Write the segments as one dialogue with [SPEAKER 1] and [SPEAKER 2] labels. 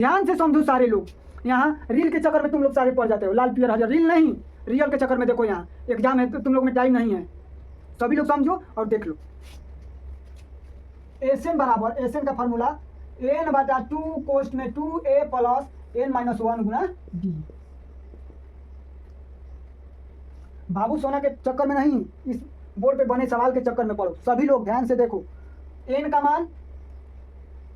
[SPEAKER 1] ध्यान से समझो सारे लोग। यहाँ रील के चक्कर में तुम लोग सारे पड़ जाते हो, लाल पियर हरियर, रील नहीं, रियल के चक्कर में। देखो यहाँ एग्जाम है तो तुम लोग में टाइम नहीं है, सभी लोग समझो और देख लो। एसएन बराबर, एसएन का फॉर्मूला n/2 कोष्ट में 2a प्लस n-1 गुना d। बाबू सोना के चक्कर में नहीं, इस बोर्ड पे बने सवाल के चक्कर में पढ़ो। सभी लोग ध्यान से देखो। n का मान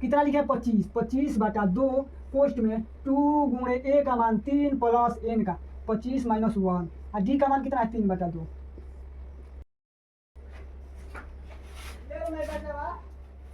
[SPEAKER 1] कितना लिखे हैं? 25। 25/2 कोष्ट में 2 गुणे a का मान 3 प्लस n का 25-1 और d का मान कितना है? 3/2।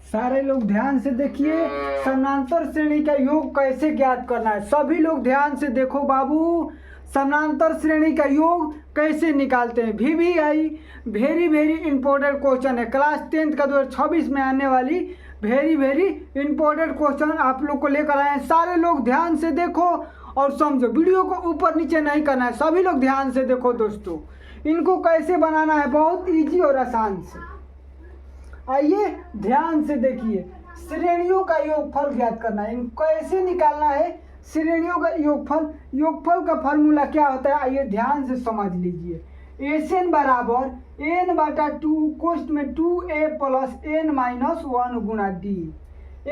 [SPEAKER 1] सारे लोग ध्यान से देखिए, समानांतर श्रेणी का योग कैसे ज्ञात करना है। सभी लोग ध्यान से देखो बाबू, समानांतर श्रेणी का योग कैसे निकालते हैं। VVI very very important question है, क्लास 10th का 2026 में आने वाली वेरी वेरी इंपॉर्टेंट क्वेश्चन आप लोग को लेकर आए हैं। सारे लोग ध्यान से देखो और समझो, वीडियो को ऊपर नीचे नहीं करना है। सभी लोग ध्यान से देखो दोस्तों, इनको कैसे बनाना है, बहुत इजी और आसान से। आइए ध्यान से देखिए, श्रेणियों का योगफल ज्ञात करना है। इनको कैसे निकालना है श्रेणियों का योगफल। योगफल का फॉर्मूला क्या होता है, आइए ध्यान से समझ लीजिए। एसएन बराबर n/2 कोष्ट में 2a प्लस n-1 गुना d।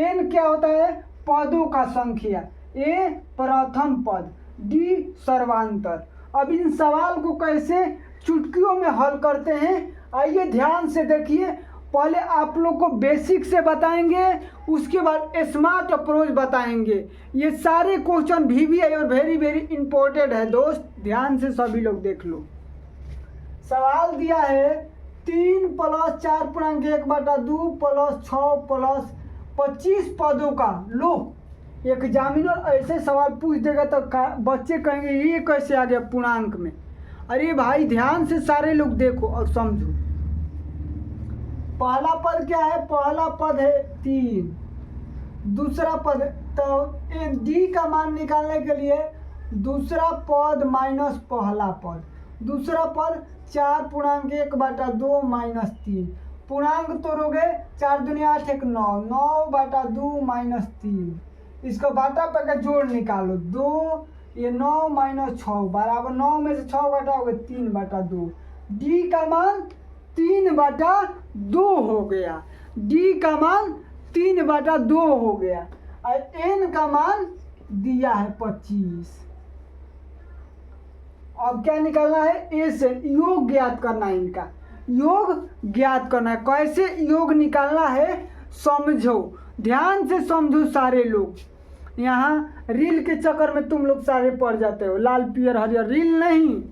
[SPEAKER 1] n क्या होता है? पदों का संख्या, a प्रथम पद, d सर्वांतर। अब इन सवाल को कैसे चुटकियों में हल करते हैं, आइए ध्यान से देखिए। पहले आप लोग को बेसिक से बताएंगे, उसके बाद स्मार्ट अप्रोच बताएंगे। ये सारे क्वेश्चन VVI और वेरी वेरी इंपॉर्टेंट है दोस्त, ध्यान से सभी लोग देख लो। सवाल दिया है 3 + 4.1/2 + 6 + 25 पदों का। लो, एग्जामिनर ऐसे सवाल पूछ देगा तो बच्चे कहेंगे ये कैसे आ गया पूर्णांक में। अरे भाई ध्यान से सारे लोग देखो और समझो। पहला पद क्या है? पहला पद है 3। दूसरा पद, तो d का मान निकालने के लिए दूसरा पद माइनस पहला पद। दूसरा पद 4.1/2 - 3। पूर्णांक तोड़ोगे 4 दूनी 8 1 9, 9/2 - 3। इसको बाटा पर जोड़ निकालो, 2 ये 9 - 6 बराबर 9 में से 6 घटाओगे 3/2। d का मान 3/2 हो गया। d का मान 3/2 हो गया और n का मान दिया है 25। अब क्या निकालना है? ए से योग ज्ञात करना है, इनका योग ज्ञात करना है। कैसे योग निकालना है समझो, ध्यान से समझो सारे लोग। यहाँ रील के चक्कर में तुम लोग सारे पड़ जाते हो, लाल पियर हरियर, रील नहीं,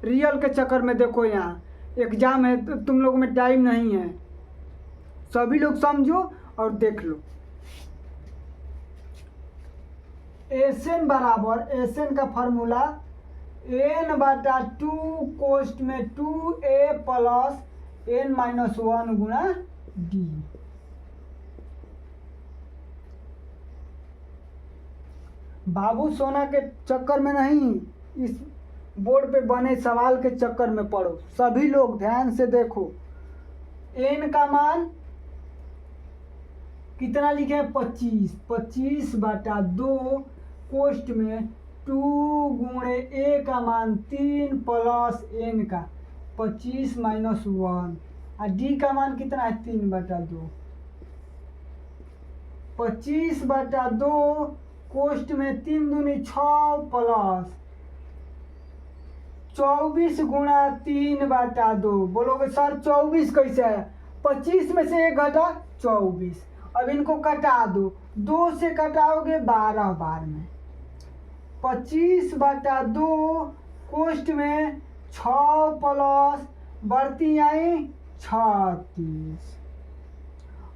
[SPEAKER 1] रियल के चक्कर में। देखो यहाँ एग्जाम है तो तुम लोग में टाइम नहीं है, सभी लोग समझो और देख लो। एसएन बराबर, एसएन का फॉर्मूला n/2 कोष्ट में 2a प्लस n-1 गुना d। बाबू सोना के चक्कर में नहीं, इस बोर्ड पे बने सवाल के चक्कर में पढ़ो। सभी लोग ध्यान से देखो। n का मान कितना लिखे हैं? 25। 25/2 कोष्ट में 2 गुणे a का मान 3 प्लस n का 25-1 और d का मान कितना है? 3/2। 25/2 कोष्ट में 3 दूनी 6 प्लस 24 गुणा 3/2। बोलोगे सर 24 कैसे है? 25 में से 1 घटा 24। अब इनको कटा दो, 2 से कटाओगे 12 बार में। 25/2 कोष्ट में 6 प्लस बढ़ती आई 36।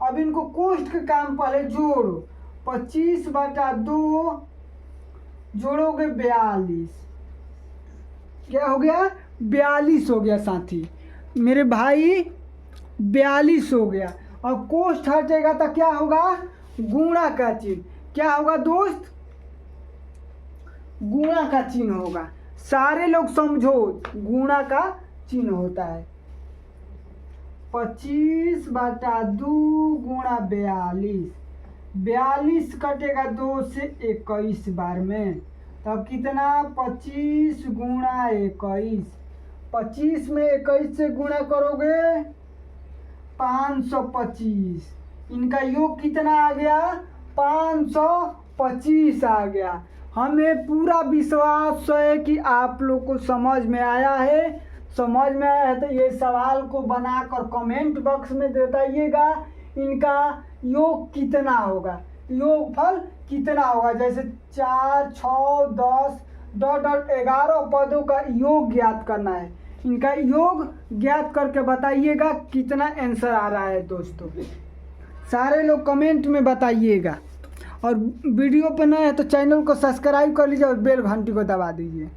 [SPEAKER 1] अब इनको कोष्ट के काम पहले जोड़ो। 25/2 जोड़ोगे 42, क्या हो गया? 42 हो गया साथी मेरे भाई, 42 हो गया। और कोष्ट हटेगा तो क्या होगा? गुणा का चिन्ह। क्या होगा दोस्त? गुणा का चिन्ह होगा। सारे लोग समझो, गुणा का चिन्ह होता है। 25/2 गुणा 42 42 कटेगा 2 से 21 बार में, तब कितना 25 गुणा 21। 25 में 21 से गुणा करोगे 525। इनका योग कितना आ गया 525 आ गया। हमें पूरा विश्वास है कि आप लोग को समझ में आया है। समझ में आया है तो ये सवाल को बनाकर कमेंट बॉक्स में बताइएगा इनका योग कितना होगा, योगफल कितना होगा। जैसे 4, 6, 10 11 पदों का योग ज्ञात करना है। इनका योग ज्ञात करके बताइएगा कितना आंसर आ रहा है दोस्तों। सारे लोग कमेंट में बताइएगा। और वीडियो पर नए हैं तो चैनल को सब्सक्राइब कर लीजिए और बेल घंटी को दबा दीजिए।